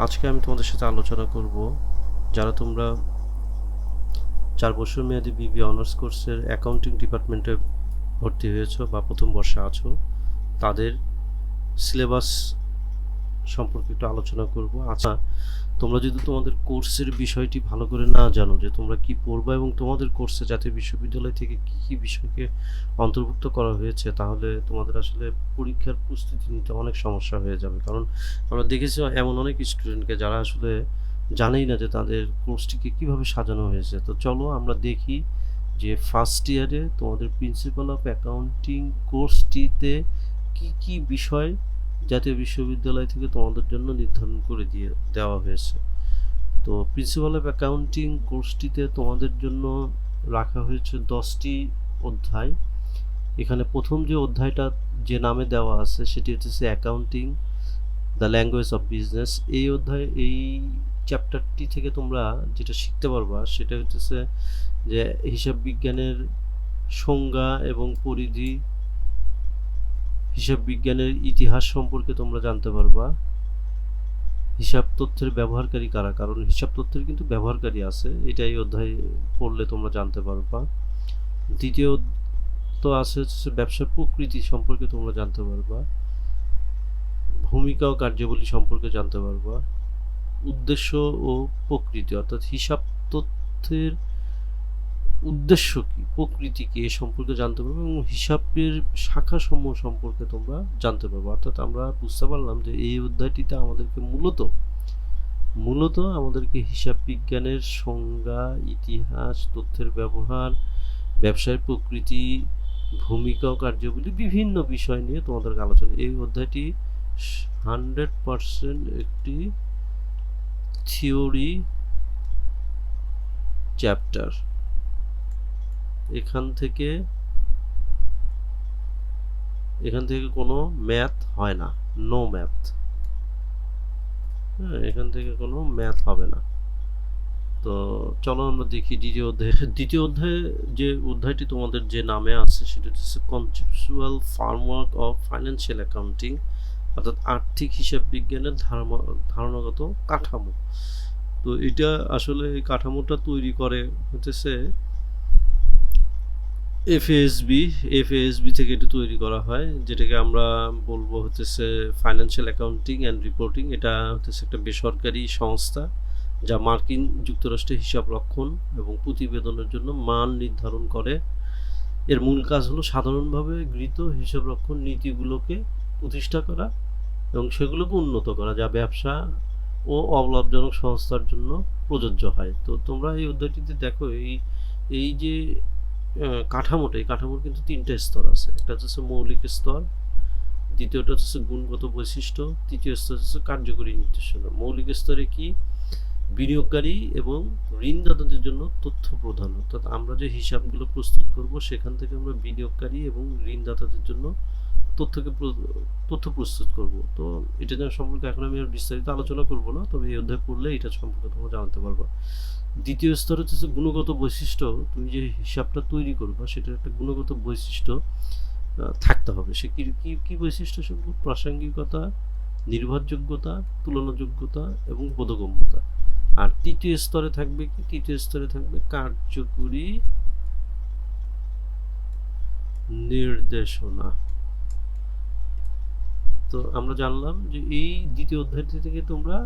আজকে আমি তোমাদের সাথে আলোচনা করব যারা তোমরা 4 বছর মেয়াদী বিবিএ অনার্স কোর্সের অ্যাকাউন্টিং ডিপার্টমেন্টে ভর্তি হয়েছো বা প্রথম বর্ষে আছো তাদের সিলেবাস সম্পর্কে একটু আলোচনা করব। আচ্ছা, তোমরা যদি তোমাদের কোর্সের বিষয়টি ভালো করে না জানো যে তোমরা কি পড়বা এবং তোমাদের কোর্সে জাতীয় বিশ্ববিদ্যালয় থেকে কি কি বিষয়কে অন্তর্ভুক্ত করা হয়েছে, তাহলে তোমাদের আসলে পরীক্ষার প্রস্তুতি নিতে অনেক সমস্যা হয়ে যাবে। কারণ আমরা দেখেছি এমন অনেক স্টুডেন্টকে যারা আসলে জানেই না যে তাদের কোর্সটিকে কিভাবে সাজানো হয়েছে। তো চলো আমরা দেখি যে ফার্স্ট ইয়ারে তোমাদের প্রিন্সিপাল অফ অ্যাকাউন্টিং কোর্সটিতে কি কি বিষয় জাতীয় বিশ্ববিদ্যালয় থেকে তোমাদের জন্য নির্ধারণ করে দেওয়া হয়েছে। তো প্রিন্সিপাল অফ অ্যাকাউন্টিং কোর্সটিতে তোমাদের জন্য রাখা হয়েছে 10টি অধ্যায়। এখানে প্রথম যে অধ্যায়টা যে নামে দেওয়া আছে সেটি হচ্ছে accounting the language of business. এই চ্যাপ্টারটি থেকে তোমরা যেটা শিখতে পারবা সেটা হচ্ছে যে হিসাব বিজ্ঞানের সংজ্ঞা এবং পরিধি, হিসাব বিজ্ঞানের ইতিহাস সম্পর্কে তোমরা জানতে পারবা, হিসাব তথ্যের ব্যবহারকারী কারা, কারণ হিসাব তথ্যের কিন্তু ব্যবহারকারী আছে, এটা এই অধ্যায় পড়লে তোমরা জানতে পারবা। দ্বিতীয় তো আছে হচ্ছে ব্যবসার প্রকৃতি সম্পর্কে তোমরা জানতে পারবা, ভূমিকা ও কার্যাবলী সম্পর্কে জানতে পারবা, উদ্দেশ্য ও প্রকৃতি অর্থাৎ হিসাব তথ্যের উদ্দেশ্য কি, প্রকৃতি কি, এ সম্পর্কে জানতে পারবে এবং হিসাবের শাখা সমূহ সম্পর্কে তোমরা জানতে পারবে। অর্থাৎ আমরা বুঝতে পারলাম যে এই অধ্যায়টিতে আমাদেরকে মূলত আমাদেরকে হিসাব বিজ্ঞানের সংজ্ঞা, ইতিহাস, তথ্যের ব্যবহার, ব্যবসায় প্রকৃতি, ভূমিকা ও কার্যাবলী বিভিন্ন বিষয় নিয়ে তোমাদেরকে আলোচনা। এই অধ্যায়টি 100% একটি থিওরি চ্যাপ্টার। এখান থেকে কোনো ম্যাথ হয় না, নো ম্যাথ। হ্যাঁ, এখান থেকে কোনো ম্যাথ হবে না। তো চলো আমরা দেখি দ্বিতীয় অধ্যায়ে যে অধ্যায়টি তোমাদের যে নামে আছে সেটা হচ্ছে conceptual framework of financial accounting, অর্থাৎ আর্থিক হিসাব বিজ্ঞানের ধারণাগত কাঠামো। তো এটা আসলে এই কাঠামোটা তৈরি করে হচ্ছে এফএএসবি থেকে এটা তৈরি করা হয়, যেটাকে আমরা বলবো হচ্ছে ফাইন্যান্সিয়াল অ্যাকাউন্টিং অ্যান্ড রিপোর্টিং। এটা হচ্ছে একটা বেসরকারি সংস্থা যা মার্কিন যুক্তরাষ্ট্রে হিসাব রক্ষণ এবং প্রতিবেদনের জন্য মান নির্ধারণ করে। এর মূল কাজ হলো সাধারণভাবে গৃহীত হিসাব রক্ষণ নীতিগুলোকে প্রতিষ্ঠা করা এবং সেগুলোকে উন্নত করা, যা ব্যবসা ও অলাভজনক সংস্থার জন্য প্রযোজ্য হয়। তো তোমরা এই অধ্যায়টিতে দেখো এই যে এই কাঠামোর কিন্তু 3টা স্তর আছে। একটা হচ্ছে মৌলিক স্তর, দ্বিতীয়টা হচ্ছে গুণগত বৈশিষ্ট্য, তৃতীয় স্তর হচ্ছে কার্যকরী নির্দেশনা। মৌলিক স্তরে কি বিনিয়োগকারী এবং ঋণদাতাদের জন্য তথ্য প্রদান, অর্থাৎ আমরা যে হিসাবগুলো প্রস্তুত করব সেখান থেকে আমরা বিনিয়োগকারী এবং ঋণদাতাদের জন্য তথ্য প্রস্তুত করব। তো এটা সম্পর্কে এখন আমি আর বিস্তারিত আলোচনা করব না, তবে এই অধ্যায় পড়লে এটা সম্পর্কে তোমরা জানতে পারবা। দ্বিতীয় স্তর হচ্ছে গুণগত বৈশিষ্ট্য। তুমি যে হিসাবটা তৈরি করবা সেটার একটা গুণগত বৈশিষ্ট্য থাকতে হবে। সে কি বৈশিষ্ট্য? সেগুলো প্রাসঙ্গিকতা, নির্ভরযোগ্যতা, তুলনাযোগ্যতা এবং বোধগম্যতা। আর তৃতীয় স্তরে থাকবে কার্যকরী নির্দেশনা। তো আমরা জানলাম যে এই দ্বিতীয় অধ্যায়টি থেকে তোমরা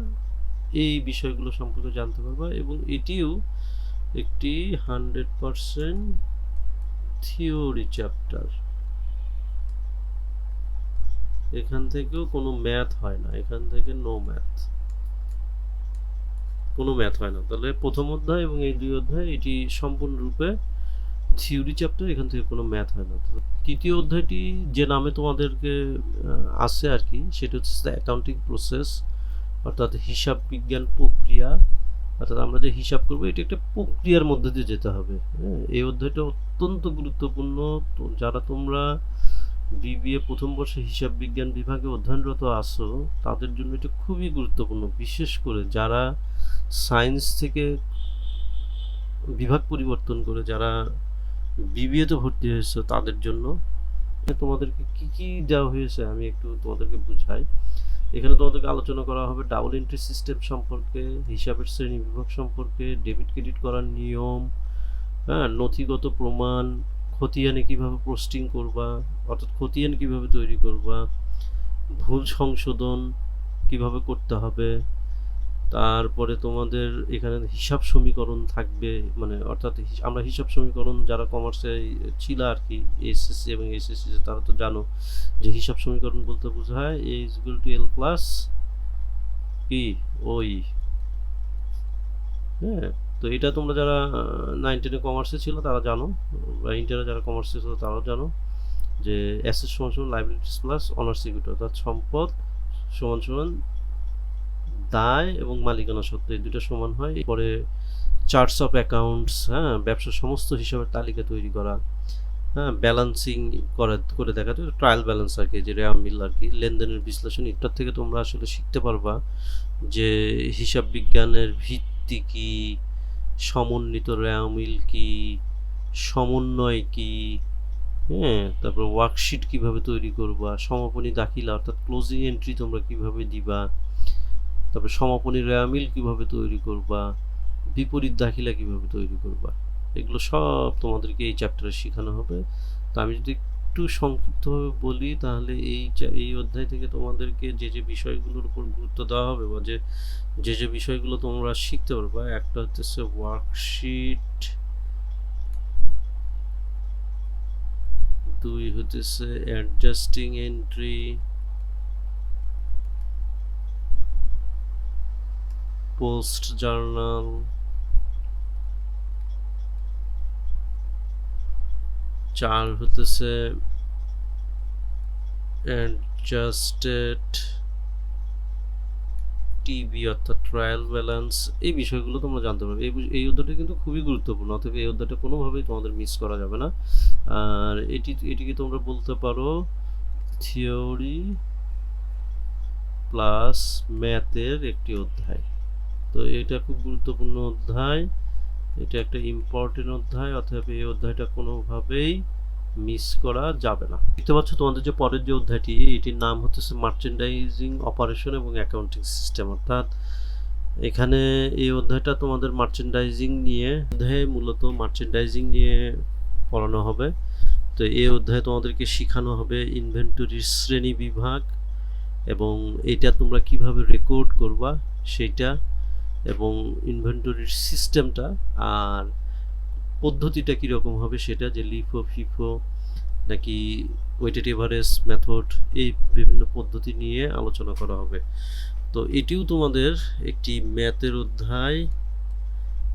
এই বিষয়গুলো সম্পর্কে জানতে পারবা এবং এটিও একটি 100% থিওরি চ্যাপ্টার। এখান থেকেও কোনো ম্যাথ হয় না, এখান থেকে কোনো ম্যাথ হয় না। তাহলে প্রথম অধ্যায় এবং এই 2 অধ্যায় এটি সম্পূর্ণরূপে থিওরি চ্যাপ্টার, এখান থেকে কোনো ম্যাথ হয় না। তৃতীয় অধ্যায়টি যে নামে তোমাদেরকে আছে আর কি, সেটা হচ্ছে অ্যাকাউন্টিং প্রসেস, অর্থাৎ হিসাব বিজ্ঞান প্রক্রিয়া। অর্থাৎ আমরা যে হিসাব করবো এটা একটা প্রক্রিয়ার মধ্যে দিয়ে যেতে হবে। হ্যাঁ, এই অধ্যায়টা অত্যন্ত গুরুত্বপূর্ণ। তো যারা তোমরা বিবিএ প্রথম বর্ষে হিসাব বিজ্ঞান বিভাগে অধ্যয়নরত আছো তাদের জন্য এটা খুবই গুরুত্বপূর্ণ, বিশেষ করে যারা সায়েন্স থেকে বিভাগ পরিবর্তন করে যারা বিবিএতে ভর্তি হয়েছে তাদের জন্য। তোমাদেরকে কি দেওয়া হয়েছে আমি একটু তোমাদেরকে বুঝাই। এখানে তোমাদেরকে আলোচনা করা হবে ডাবল এন্ট্রি সিস্টেম সম্পর্কে, হিসাবের শ্রেণী বিভাগ সম্পর্কে, ডেবিট ক্রেডিট করার নিয়ম, হ্যাঁ, নথিগত প্রমাণ, খতিয়ানে কিভাবে পোস্টিং করবা, অর্থাৎ খতিয়ান কিভাবে তৈরি করবা, ভুল সংশোধন কিভাবে করতে হবে, তারপরে তোমাদের এখানে হিসাব সমীকরণ থাকবে, মানে অর্থাৎ আমরা হিসাব সমীকরণ যারা কমার্সে ছিল আর কি, এসএসসি এবং এসএসসি তারা তো জানো যে হিসাব সমীকরণ বলতে বোঝায় A is equal to L plus কি ওই, হ্যাঁ। তো এটা তোমরা যারা 9-10 কমার্সে ছিল তারা জানো, বা ইন্টারে যারা কমার্সে ছিল তারাও জানো যে অ্যাসেট সমান সমান লাইবিলিটিস প্লাস অনার্স ইকুইটি, অর্থাৎ সম্পদ সমান সমান দায় এবং মালিকানা সত্ত্ব, এই দুটো সমান হয়। এরপরে চার্টস অফ অ্যাকাউন্টস, হ্যাঁ, ব্যবসার সমস্ত হিসাবের তালিকা তৈরি করা, হ্যাঁ, ব্যালেন্সিং করে দেখা, ট্রায়াল ব্যালেন্স আর কি, যে রেয়ার মিল আর কি, লেনদেনের বিশ্লেষণ, এটার থেকে তোমরা আসলে শিখতে পারবা যে হিসাব বিজ্ঞানের ভিত্তি কি, সমন্বিত রেয়ার মিল কি, সমন্বয় কি, হ্যাঁ, তারপর ওয়ার্কশিট কিভাবে তৈরি করবা, সমাপনী দাখিলা অর্থাৎ ক্লোজিং এন্ট্রি তোমরা কিভাবে দিবা, তারপর সমাপনী রেয়ার মিল কিভাবে তৈরি করবা, বিপরীত দাখিলা কিভাবে তৈরি করবা, এগুলো সব তোমাদেরকে এই চ্যাপ্টারে শেখানো হবে। তো আমি যদি একটু সংক্ষিপ্তভাবে বলি তাহলে এই অধ্যায় থেকে তোমাদেরকে যে বিষয়গুলোর উপর গুরুত্ব দেওয়া হবে, বা যে বিষয়গুলো তোমরা শিখতে পারবা, একটা হচ্ছে ওয়ার্কশিট, দুই হচ্ছে অ্যাডজাস্টিং এন্ট্রি, পোস্ট জার্নাল, চার হতেছে অ্যাডজাস্টেড টিবি অর্থাৎ ট্রায়াল ব্যালেন্স। এই বিষয়গুলো তোমরা জানতে পারবে। এই অধ্যায়টা কিন্তু খুবই গুরুত্বপূর্ণ, অতএব এই অধ্যায়টা কোনোভাবেই তোমাদের মিস করা যাবে না। আর এটিকে তোমরা বলতে পারো থিওরি প্লাস ম্যাথের একটি অধ্যায়। তো এটা খুব গুরুত্বপূর্ণ অধ্যায়, এটা একটা ইম্পর্টেন্ট অধ্যায়, অতএব এই অধ্যায়টা কোনোভাবেই মিস করা যাবে না। দেখতে পাচ্ছ তোমাদের যে পরের যে অধ্যায়টি, এটির নাম হচ্ছে মার্চেন্ডাইজিং অপারেশন এবং অ্যাকাউন্টিং সিস্টেম, অর্থাৎ এখানে এই অধ্যায়টা তোমাদের মার্চেন্ডাইজিং নিয়ে, অধ্যায়ে মূলত মার্চেন্ডাইজিং নিয়ে পড়ানো হবে। তো এই অধ্যায়ে তোমাদেরকে শেখানো হবে ইনভেন্টরির শ্রেণী বিভাগ, এবং এটা তোমরা কিভাবে রেকর্ড করবা সেটা, এবং ইনভেন্টরির সিস্টেমটা, আর পদ্ধতিটা কীরকম হবে সেটা, যে লিফো ফিফো নাকি ওয়েটেড এভারেজ মেথড, এই বিভিন্ন পদ্ধতি নিয়ে আলোচনা করা হবে। তো এটিও তোমাদের একটি ম্যাথের অধ্যায়,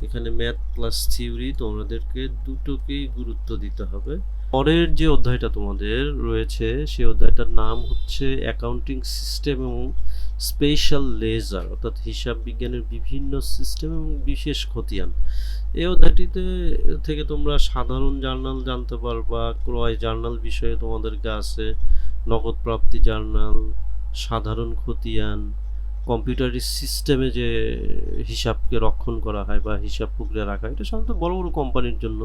এখানে ম্যাথ প্লাস থিওরি, তোমাদেরকে দুটোকেই গুরুত্ব দিতে হবে। পরের যে অধ্যায়টা তোমাদের রয়েছে সেই অধ্যায়টার নাম হচ্ছে অ্যাকাউন্টিং সিস্টেম এবং স্পেশাল লেজার, অর্থাৎ হিসাব বিজ্ঞানের বিভিন্ন সিস্টেম এবং বিশেষ খতিয়ান। এই অধ্যায়টিতে থেকে তোমরা সাধারণ জার্নাল জানতে পারবা, ক্রয় জার্নাল বিষয়ে তোমাদেরকে আছে, নগদ প্রাপ্তি জার্নাল, সাধারণ খতিয়ান, কম্পিউটারি সিস্টেমে যে হিসাবকে রক্ষণ করা হয় বা হিসাব প্রক্রিয়া রাখা হয়, এটা সাধারণত বড় বড় কোম্পানির জন্য।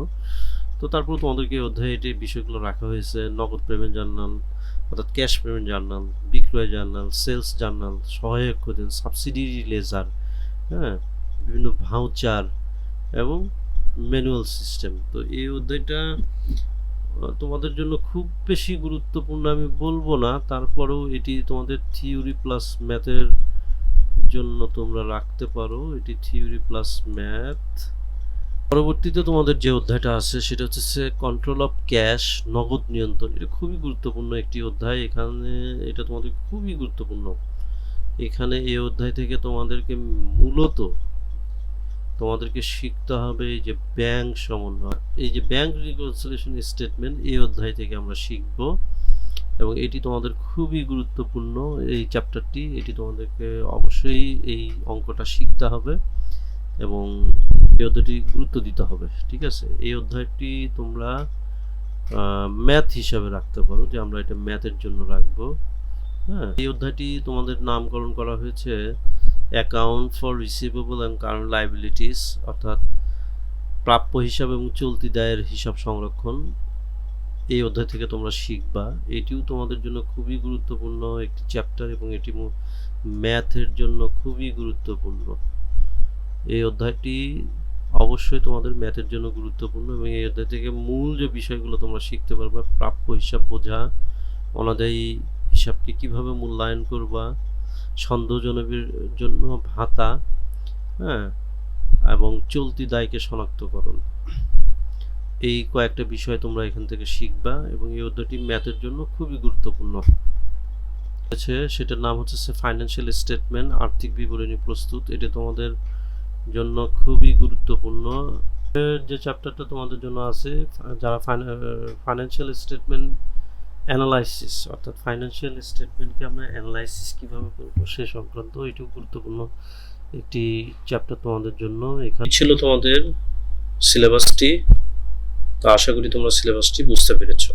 তো তারপর তোমাদেরকে অধ্যায়ে এই বিষয়গুলো রাখা হয়েছে, নগদ পেমেন্ট জার্নাল অর্থাৎ ক্যাশ পেমেন্ট জার্নাল, বিক্রয় জার্নাল, সেলস জার্নাল, সহায়ক খতিয়ান, সাবসিডিয়ারি লেজার, হ্যাঁ, বিভিন্ন ভাউচার এবং ম্যানুয়াল সিস্টেম। তো এই অধ্যায়টা তোমাদের জন্য খুব বেশি গুরুত্বপূর্ণ আমি বলবো না, তারপরেও এটি তোমাদের থিওরি প্লাস ম্যাথের জন্য তোমরা রাখতে পারো, এটি থিওরি প্লাস ম্যাথ। পরবর্তীতে তোমাদের যে অধ্যায়টা আছে সেটা হচ্ছে কন্ট্রোল অফ ক্যাশ, নগদ নিয়ন্ত্রণ। এটা খুবই গুরুত্বপূর্ণ একটি অধ্যায়, এখানে এটা তোমাদের খুবই গুরুত্বপূর্ণ। এখানে এই অধ্যায় থেকে তোমাদেরকে মূলত তোমাদেরকে শিখতে হবে এই যে ব্যাংক সমন্বয়, এই যে ব্যাংক রিকনসিলিয়েশন স্টেটমেন্ট, এই অধ্যায় থেকে আমরা শিখব, এবং এটি তোমাদের খুবই গুরুত্বপূর্ণ এই চ্যাপ্টারটি। এটি তোমাদেরকে অবশ্যই এই অঙ্কটা শিখতে হবে এবং এই অধ্যায়টি গুরুত্ব দিতে হবে, ঠিক আছে। এই অধ্যায়টি তোমরা ম্যাথ হিসাবে রাখতে পারো, যে আমরা এটা ম্যাথের জন্য রাখবো, হ্যাঁ। এই অধ্যায়টি তোমাদের নামকরণ করা হয়েছে account for receivable and current liabilities, অর্থাৎ প্রাপ্য হিসাব এবং চলতি দায়ের হিসাব সংরক্ষণ, এই অধ্যায় থেকে তোমরা শিখবা। এটিও তোমাদের জন্য খুবই গুরুত্বপূর্ণ একটি চ্যাপ্টার এবং এটি ম্যাথের জন্য খুবই গুরুত্বপূর্ণ। এই অধ্যায়টি অবশ্যই তোমাদের ম্যাথের জন্য গুরুত্বপূর্ণ এবং এই অধ্যায় থেকে মূল যে বিষয়গুলো তোমরা শিখতে পারবে, প্রাপ্য হিসাব বোঝা, অনাদায়ী হিসাবকে কিভাবে মূল্যায়ন করবা, সন্দেহজনকের জন্য ভাতা, হ্যাঁ, এবং চলতি দায়কে শনাক্তকরণ, এই কয়েকটা বিষয় তোমরা এখান থেকে শিখবা এবং এই অধ্যায়টি ম্যাথের জন্য খুবই গুরুত্বপূর্ণ। সেটার নাম হচ্ছে ফাইন্যান্সিয়াল স্টেটমেন্ট, আর্থিক বিবরণী প্রস্তুত। এটা তোমাদের জন্য খুবই গুরুত্বপূর্ণ। যে চ্যাপ্টারটা তোমাদের জন্য আছে, যারা ফাইন্যান্সিয়াল স্টেটমেন্ট অ্যানালাইসিস, অর্থাৎ ফাইন্যান্সিয়াল স্টেটমেন্টকে আমরা অ্যানালাইসিস কীভাবে করবো সে সংক্রান্ত এটিও গুরুত্বপূর্ণ একটি চ্যাপ্টার তোমাদের জন্য। এখানে ছিল তোমাদের সিলেবাসটি। তো আশা করি তোমরা সিলেবাসটি বুঝতে পেরেছো।